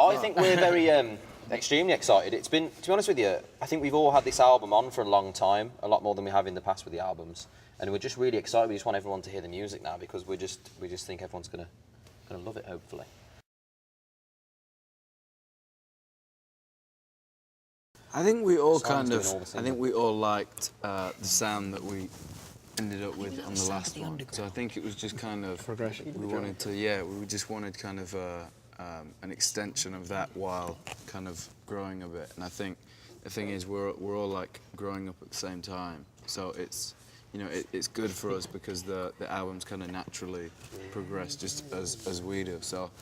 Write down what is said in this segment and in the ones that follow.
I think we're very extremely excited. It's been, to be honest with you, I think we've all had this album on for a long time, a lot more than we have in the past with the albums, and we're just really excited. We just want everyone to hear the music now because we just think everyone's gonna love it, hopefully. I think we all liked the sound that we ended up with on the last one. So I think it was just kind of progression. We just wanted kind of an extension of that while kind of growing a bit. And I think the thing is we're all like growing up at the same time. So it's, you know, it's good for us because the albums kind of naturally progress just as we do. So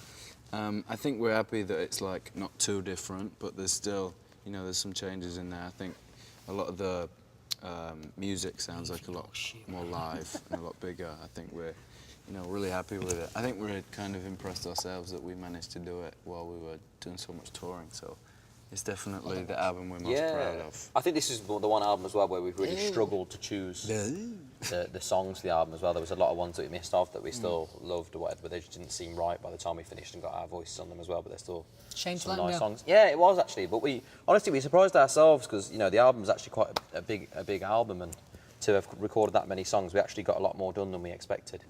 I think we're happy that it's like not too different, but there's still, you know, there's some changes in there. I think a lot of the music sounds like a lot more live and a lot bigger. I think we're, you know, really happy with it. I think we're kind of impressed ourselves that we managed to do it while we were doing so much touring. So it's definitely the album we're most proud of. I think this is the one album as well where we've really struggled to choose the songs for the album as well. There was a lot of ones that we missed off that we still loved or whatever, but they just didn't seem right by the time we finished and got our voices on them as well, but they're still some nice songs. Yeah, it was actually, but we surprised ourselves because, you know, the album's actually quite a big album, and to have recorded that many songs, we actually got a lot more done than we expected.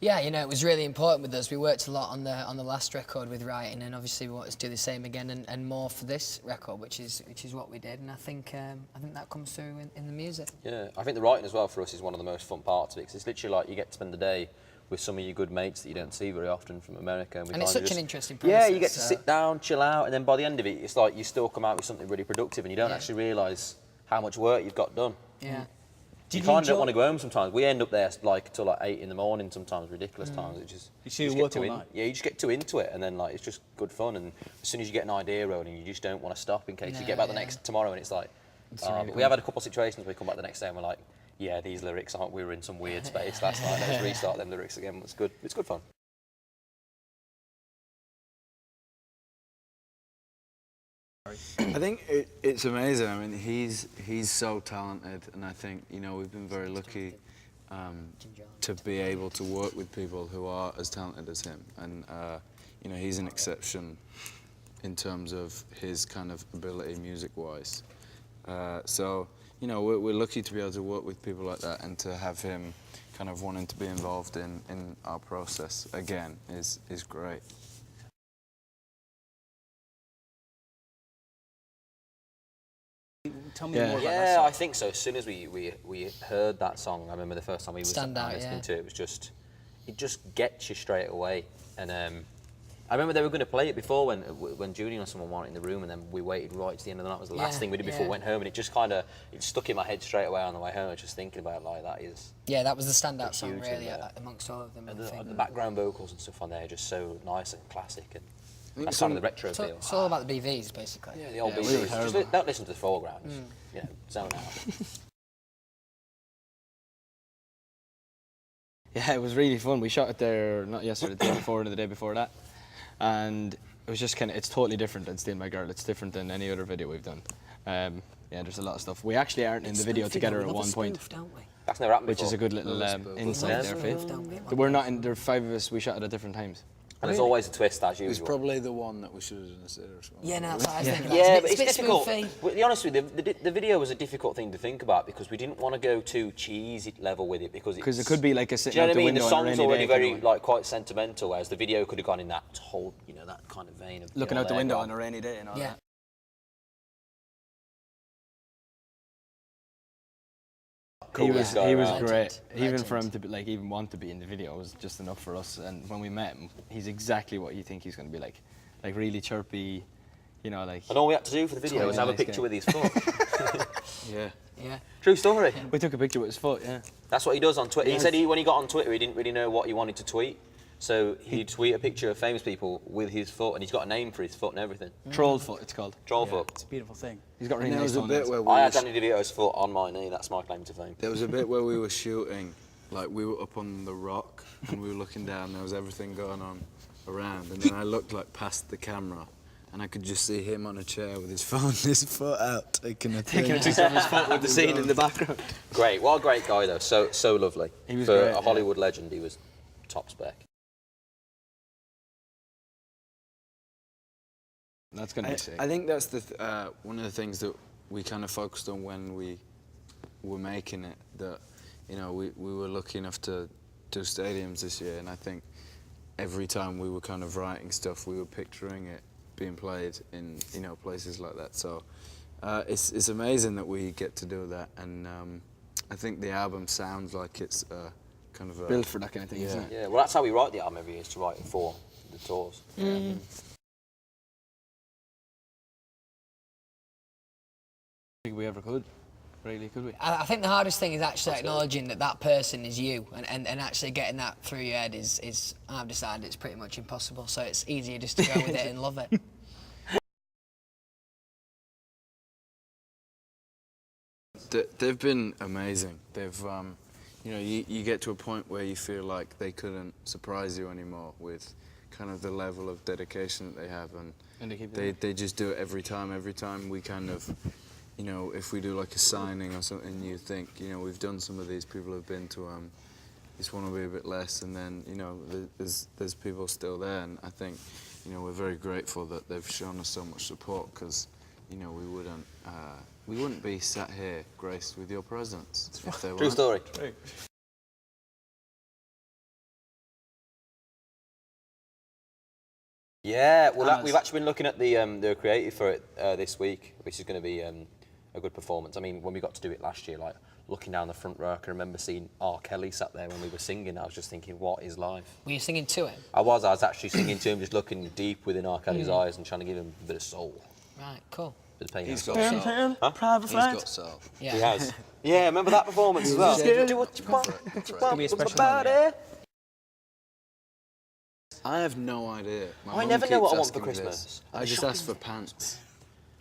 Yeah, you know, it was really important with us. We worked a lot on the last record with writing, and obviously we wanted to do the same again and more for this record, which is what we did. And I think that comes through in the music. Yeah, I think the writing as well for us is one of the most fun parts of it, because it's literally like you get to spend the day with some of your good mates that you don't see very often from America. And it's such an interesting process. Yeah, you get to sit down, chill out, and then by the end of it, it's like you still come out with something really productive, and you don't actually realise how much work you've got done. Yeah. You kind of don't want to go home sometimes. We end up there like till like 8 in the morning sometimes, ridiculous times. It just, you work all night. Yeah, you just get too into it, and then like it's just good fun. And as soon as you get an idea rolling, you just don't want to stop in case you get back the next tomorrow and it's like. But we have had a couple of situations where we come back the next day and we're like, yeah, these lyrics aren't. We were in some weird space last night. Let's restart them lyrics again. It's good. It's good fun. I think it's amazing. I mean, he's so talented, and I think, you know, we've been very lucky to be able to work with people who are as talented as him. And you know, he's an exception in terms of his kind of ability music-wise. So, you know, we're lucky to be able to work with people like that, and to have him kind of wanting to be involved in our process again is great. Tell me more about that song. Yeah, I think so. As soon as we heard that song, I remember the first time we were listening to it, it just gets you straight away. And I remember they were going to play it before when Julian or someone weren't in the room, and then we waited right to the end of the night. It was the last thing we did before we went home, and it just kind of stuck in my head straight away on the way home. I was just thinking about it, like that is. Yeah, that was the standout song really amongst all of them. And the background vocals and stuff on there are just so nice and classic, and that's kind of the retro feel. It's all about the BVs basically. Yeah, the old BVs. Just don't listen to the foreground. Just, you know, zone out. Yeah, it was really fun. We shot it there, not yesterday, the day before, or the day before that. And it was just kind of, it's totally different than Steal My Girl. It's different than any other video we've done. Yeah, there's a lot of stuff. We actually aren't in the video together at one point. That's never happened before. Which is a good little insight there, Faith. We're not in, there are 5 of us, we shot it at different times. And there's always a twist, as usual. It was probably the one that we should have done instead or something. Yeah, no, that's what I was thinking. Yeah, but it's difficult. To be honest with you, the video was a difficult thing to think about because we didn't want to go too cheesy level with it because it could be like a sitting out the window on a rainy day. The song's already very like quite sentimental, whereas the video could have gone in that whole, you know, that kind of vein of looking out the window on a rainy day and all that. He was great. Even for him to be, like, even want to be in the video was just enough for us. And when we met him, he's exactly what you think he's going to be like really chirpy, you know, like. And all we had to do for the video was have a picture with his foot. Yeah. True story. We took a picture with his foot. Yeah. That's what he does on Twitter. He said when he got on Twitter, he didn't really know what he wanted to tweet. So he'd tweet a picture of famous people with his foot, and he's got a name for his foot and everything. Troll foot, it's called. Troll foot. It's a beautiful thing. He's got really nice bit where I had Danny DeVito's foot on my knee. That's my claim to fame. There was a bit where we were shooting, like we were up on the rock, and we were looking down. There was everything going on around, and then I looked like past the camera, and I could just see him on a chair with his phone, his foot out, taking a picture of his foot with the scene in the background. Great. What a great guy though. So lovely. He was for great, a Hollywood legend. He was. top spec. That's gonna be sick. I think that's one of the things that we kind of focused on when we were making it. That we were lucky enough to do stadiums this year, and I think every time we were kind of writing stuff, we were picturing it being played in places like that. So it's amazing that we get to do that, and I think the album sounds like it's kind of built for that kind of thing, isn't it? Yeah, well, that's how we write the album every year, is to write it for the tours. Mm. I think we ever could. Really, could we? I think the hardest thing is actually acknowledging that person is you, and actually getting that through your head is I've decided it's pretty much impossible, so it's easier just to go with it and love it. They've been amazing. They've, you get to a point where you feel like they couldn't surprise you anymore with kind of the level of dedication that they have, and they just do it every time. Every time we kind of, if we do like a signing or something, you think, we've done some of these, people have been to this one will be a bit less, and then there's people still there, and I think we're very grateful that they've shown us so much support, because we wouldn't be sat here graced with your presence if they weren't. True story. Right. Yeah, well, we've actually been looking at the creative for it this week, which is going to be a good performance. I mean, when we got to do it last year, like looking down the front row, I can remember seeing R. Kelly sat there when we were singing. I was just thinking, what is life? Were you singing to him? I was actually singing to him, just looking deep within R. Kelly's eyes and trying to give him a bit of soul. Right, cool. Bit of pain. He's got soul. Huh? He's got soul. Yeah. He has. Yeah, remember that performance as well? Do what you want, Gonna be a special about one, yeah. it. I have no idea. My I mum never know keeps what I want for asking me this. Christmas. I just ask for pants.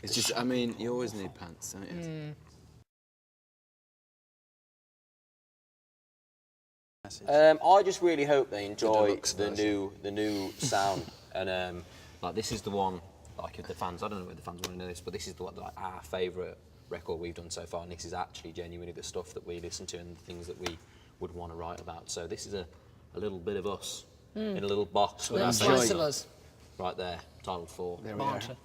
It's just, I mean, you always need pants, don't you? I just really hope they enjoy deluxe the version. new sound, and like this is the one. Like if the fans, I don't know if the fans want to know this, but this is the one, like our favourite record we've done so far, and this is actually genuinely the stuff that we listen to and the things that we would want to write about. So this is a little bit of us in a little box with Little our slice faces of us. right there, titled 4. There we are. Martyr.